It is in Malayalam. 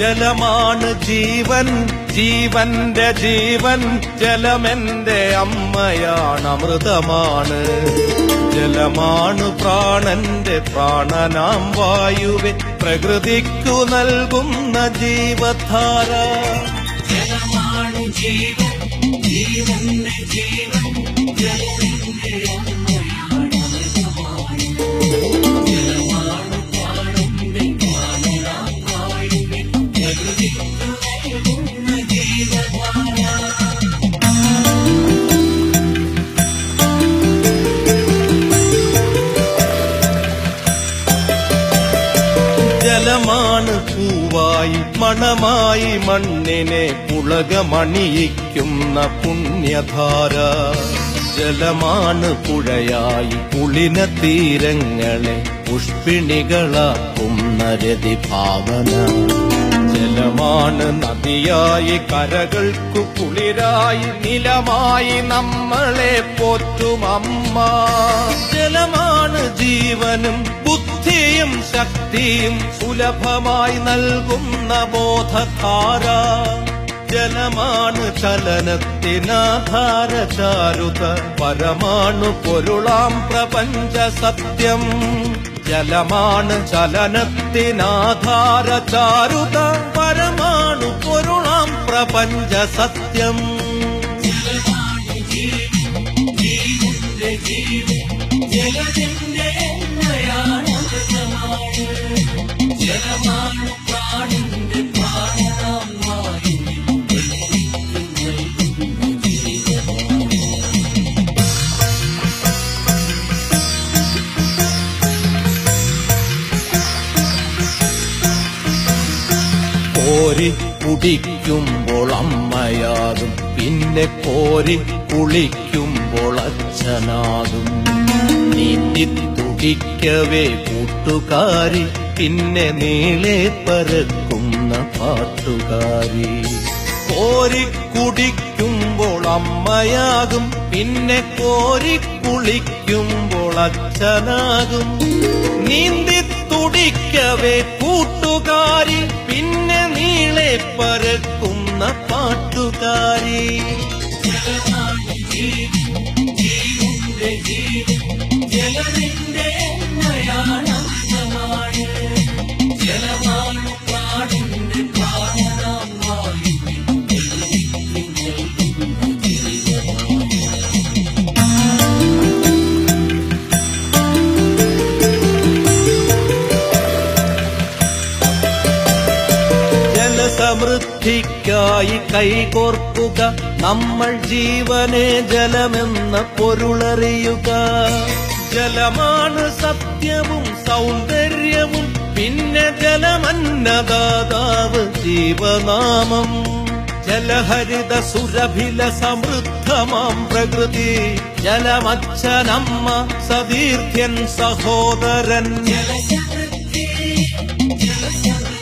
ജലമാണ് ജീവൻ, ജീവന്റെ ജീവൻ. ജലമെന്റെ അമ്മയാണ്, അമൃതമാണ്. ജലമാണ് പ്രാണന്റെ പ്രാണനാം വായുവെ, പ്രകൃതിക്കു നൽകുന്ന ജീവധാര. ജലമാണ് ജീവൻ, ജീവന്റെ ജീവൻ. ജലമെന്റെ അമ്മയാണ്, അമൃതമാണ്. ജലമാണ് പ്രാണന്റെ പ്രാണനാം വായുവെ, പ്രകൃതിക്കു നൽകുന്ന ജീവധാര. ജലമാണ് പൂവായി മണമായി മണ്ണിനെ പുളകമണിയിക്കുന്ന പുണ്യധാര. ജലമാണ് പുഴയായി പുളിന തീരങ്ങളെ പുഷ്പിണികളാക്കുന്ന രതിഭാവന. ജലമാണ് നദിയായി കരകൾക്കു കുളിരായി നിലമായി നമ്മളെ പോറ്റും അമ്മ. ജലമാണ് ജീവനും ബുദ്ധിയും ശക്തിയും സുലഭമായി നൽകുന്ന ബോധധാര. ജലമാണ് ചലനത്തിനാധാര ചാരുത, പരമാണു പൊരുളാം പ്രപഞ്ച സത്യം. ജലമാണ് ചലനത്തിനാധാര ചാരുത, പരമാണു പൊരുളാം പ്രപഞ്ച സത്യം. ജലമാണ് ജീവൻ, ജീവന്റെ ജീവൻ. ജലത്തിന്റെ അമ്മയാണ്, അമൃതമാണ്. ജലമാണ് പ്രാണന്റെ പ്രാണനാം വായുവെ, പ്രകൃതിക്കു നൽകുന്ന ജീവധാര. കോരി കുടിക്കുമ്പോൾ അമ്മയാകും, പിന്നെ കോരി കുളിക്കുമ്പോൾ അച്ഛനാകും. നീന്തി തുടിക്കവേ കൂട്ടുകാരി, പിന്നെ നീളെ പറക്കുന്ന പാട്ടുകാരി. കോരി കുടിക്കുമ്പോൾ അമ്മയാകും, പിന്നെ കോരി കുളിക്കുമ്പോൾ അച്ഛനാകും. നീന്തി തുടിക്കവേ കൂട്ടുകാരി, പിന്നെ നീളെ പറക്കുന്ന പാട്ടുകാരി. ജലമാണ് ജീവൻ, ജീവന്റെ ജീവൻ. ജലത്തിന്റെ അമ്മയാണ്, അമൃതമാണ്. ജലമാണ് പ്രാണന്റെ പ്രാണനാം വായുവെ, പ്രകൃതിക്കു നൽകുന്ന ജീവധാര. ജലസമൃദ്ധിക്കായി കൈകോർക്കുക നമ്മൾ, ജീവനെ ജലമെന്ന പൊരുളറിയുക. ജലമാണ് സത്യവും സൗന്ദര്യവും, പിന്നെ ജലമന്നദാതാവ് ജീവനാമം. ജലഹരിത സുരഭില സമൃദ്ധമാം പ്രകൃതി, ജലമച്ഛനമ്മ സതീർത്ഥ്യൻ സഹോദരൻ. ജലസമൃദ്ധി, ജലസമൃദ്ധി.